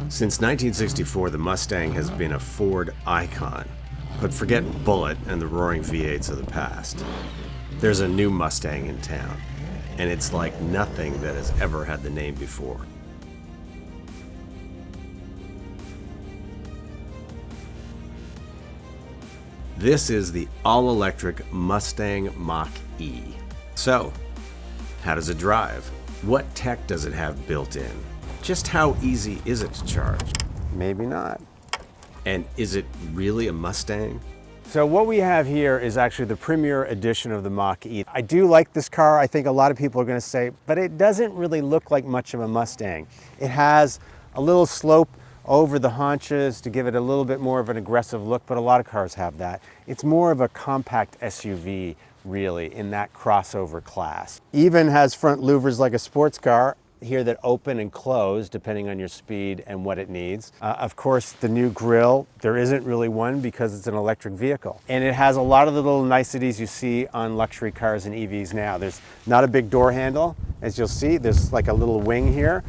Since 1964, the Mustang has been a Ford icon, but forget Bullitt and the roaring V8s of the past. There's a new Mustang in town, and it's like nothing that has ever had the name before. This is the all-electric Mustang Mach-E. So, how does it drive? What tech does it have built in? Just how easy is it to charge? Maybe not. And is it really a Mustang? So what we have here is actually the premier edition of the Mach-E. I do like this car. I think a lot of people are going to say, but it doesn't really look like much of a Mustang. It has a little slope over the haunches to give it a little bit more of an aggressive look, but a lot of cars have that. It's more of a compact SUV, really, in that crossover class. Even has front louvers like a sports car here that open and close depending on your speed and what it needs. Of course, the new grille, there isn't really one because it's an electric vehicle. And it has a lot of the little niceties you see on luxury cars and EVs now. There's not a big door handle. As you'll see, there's like a little wing here.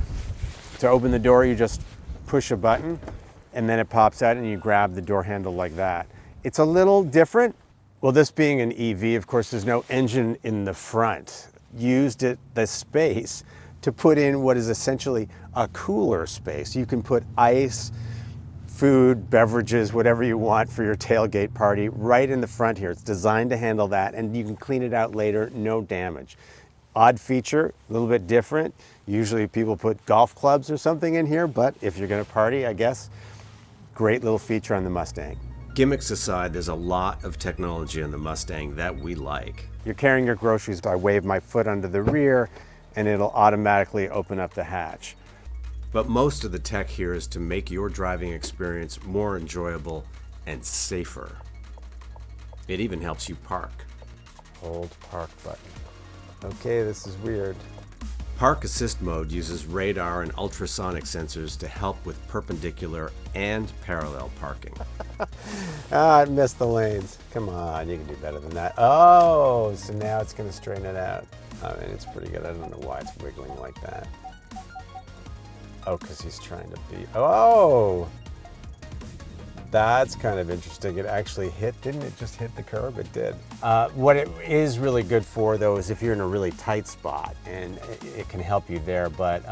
To open the door, you just push a button and then it pops out and you grab the door handle like that. It's a little different. Well, this being an EV, of course, there's no engine in the front. Used the space to put in what is essentially a cooler space. You can put ice, food, beverages, whatever you want for your tailgate party right in the front here. It's designed to handle that, and you can clean it out later, no damage. Odd feature, a little bit different. Usually people put golf clubs or something in here, but if you're gonna party, I guess, great little feature on the Mustang. Gimmicks aside, there's a lot of technology on the Mustang that we like. You're carrying your groceries, I wave my foot under the rear and it'll automatically open up the hatch. But most of the tech here is to make your driving experience more enjoyable and safer. It even helps you park. Hold park button. Okay, this is weird. Park Assist mode uses radar and ultrasonic sensors to help with perpendicular and parallel parking. I missed the lanes. Come on, you can do better than that. Oh, so now it's going to straighten it out. I mean, it's pretty good. I don't know why it's wiggling like that. Oh, because he's trying to be... Oh! That's kind of interesting. It actually hit, didn't it just hit the curb? It did. What it is really good for, though, is if you're in a really tight spot, and it can help you there, but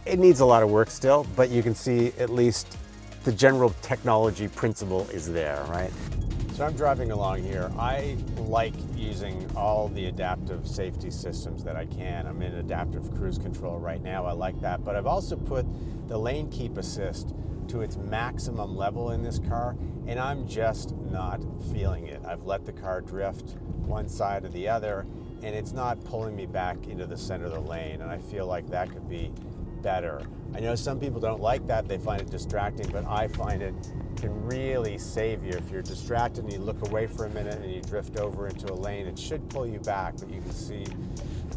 it needs a lot of work still, but you can see at least the general technology principle is there, right? So I'm driving along here. I like using all the adaptive safety systems that I can. I'm in adaptive cruise control right now. I like that, but I've also put the lane keep assist to its maximum level in this car, and I'm just not feeling it. I've let the car drift one side or the other, and it's not pulling me back into the center of the lane, and I feel like that could be better. I know some people don't like that, they find it distracting, but I find it can really save you. If you're distracted and you look away for a minute and you drift over into a lane, it should pull you back, but you can see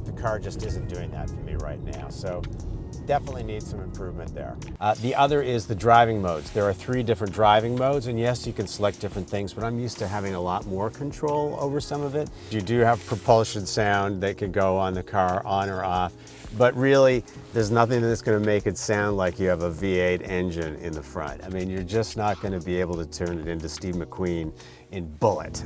the car just isn't doing that for me right now. So definitely needs some improvement there. The other is the driving modes. There are 3 different driving modes, and yes, you can select different things, but I'm used to having a lot more control over some of it. You do have propulsion sound that could go on the car on or off, but really, there's nothing that's going to make it sound like you have a V8 engine in the front. I mean, you're just not going to be able to turn it into Steve McQueen in Bullitt.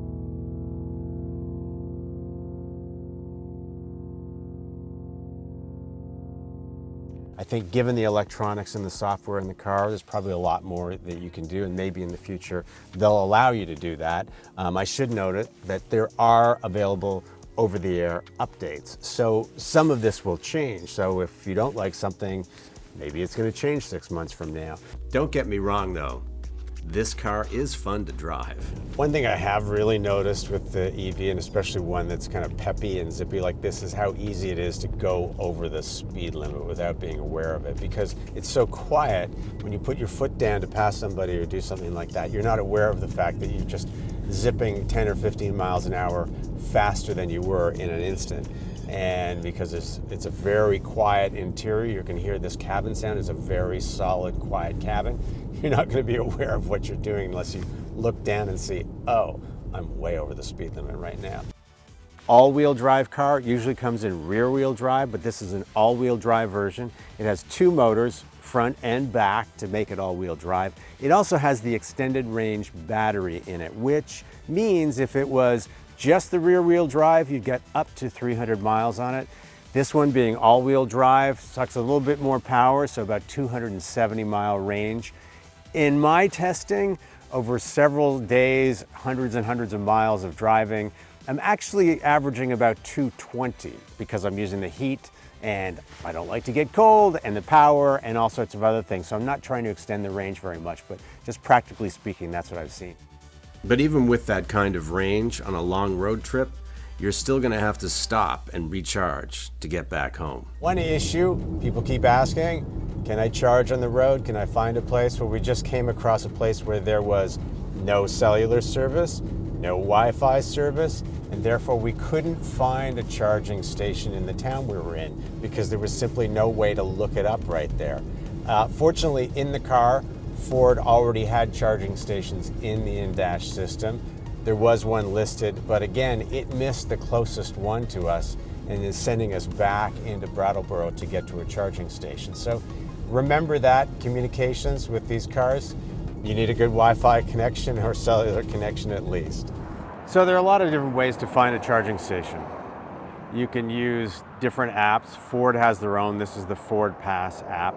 I think given the electronics and the software in the car, there's probably a lot more that you can do, and maybe in the future they'll allow you to do that. I should note it that there are available over-the-air updates. So some of this will change. So if you don't like something, maybe it's going to change 6 months from now. Don't get me wrong though, this car is fun to drive. One thing I have really noticed with the EV, and especially one that's kind of peppy and zippy like this, is how easy it is to go over the speed limit without being aware of it, because it's so quiet. When you put your foot down to pass somebody or do something like that, you're not aware of the fact that you're just zipping 10 or 15 miles an hour faster than you were in an instant. And because it's a very quiet interior, you can hear this cabin sound. It's a very solid, quiet cabin. You're not going to be aware of what you're doing unless you look down and see, oh, I'm way over the speed limit right now. all-wheel drive car. It usually comes in rear-wheel drive, but this is an all-wheel drive version. It has two motors, front and back, to make it all-wheel drive. It also has the extended range battery in it, which means if it was just the rear-wheel drive, you'd get up to 300 miles on it. This one being all-wheel drive sucks a little bit more power, so about 270-mile range. In my testing, over several days, hundreds and hundreds of miles of driving, I'm actually averaging about 220 because I'm using the heat and I don't like to get cold, and the power and all sorts of other things. So I'm not trying to extend the range very much, but just practically speaking, that's what I've seen. But even with that kind of range on a long road trip, you're still going to have to stop and recharge to get back home. One issue people keep asking, can I charge on the road? Can I find a place? Well, we just came across a place where there was no cellular service, no Wi-Fi service, and therefore we couldn't find a charging station in the town we were in because there was simply no way to look it up right there. Fortunately, in the car, Ford already had charging stations in the in-dash system. There was one listed, but again, it missed the closest one to us and is sending us back into Brattleboro to get to a charging station. So remember that, communications with these cars, you need a good Wi-Fi connection or cellular connection at least. So there are a lot of different ways to find a charging station. You can use different apps. Ford has their own. This is the Ford Pass app.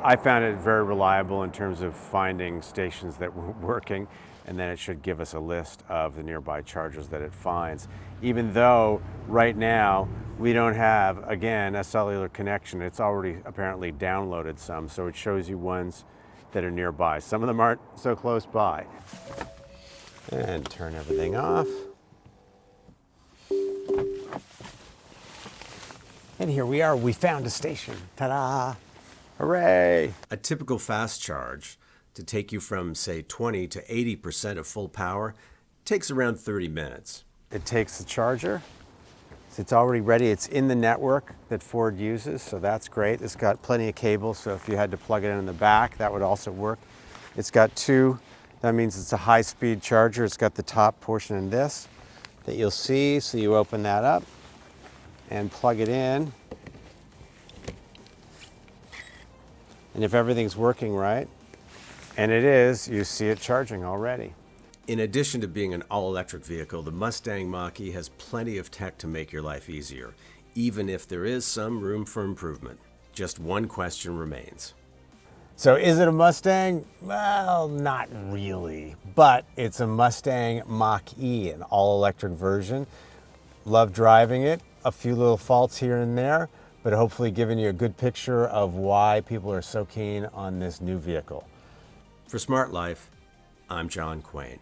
I found it very reliable in terms of finding stations that were working, and then it should give us a list of the nearby chargers that it finds. Even though right now we don't have, again, a cellular connection. It's already apparently downloaded some, so it shows you ones that are nearby. Some of them aren't so close by. And turn everything off. And here we are, we found a station. Ta-da! Hooray! A typical fast charge to take you from, say, 20 to 80% of full power takes around 30 minutes. It takes the charger. So it's already ready. It's in the network that Ford uses, so that's great. It's got plenty of cables, so if you had to plug it in the back, that would also work. It's got two. That means it's a high-speed charger. It's got the top portion in this that you'll see. So you open that up and plug it in. And if everything's working right, and it is, you see it charging already. In addition to being an all-electric vehicle, the Mustang Mach-E has plenty of tech to make your life easier, even if there is some room for improvement. Just one question remains. So is it a Mustang? Well, not really, but it's a Mustang Mach-E, an all-electric version. Love driving it. A few little faults here and there, but hopefully giving you a good picture of why people are so keen on this new vehicle. For Smart Life, I'm John Quain.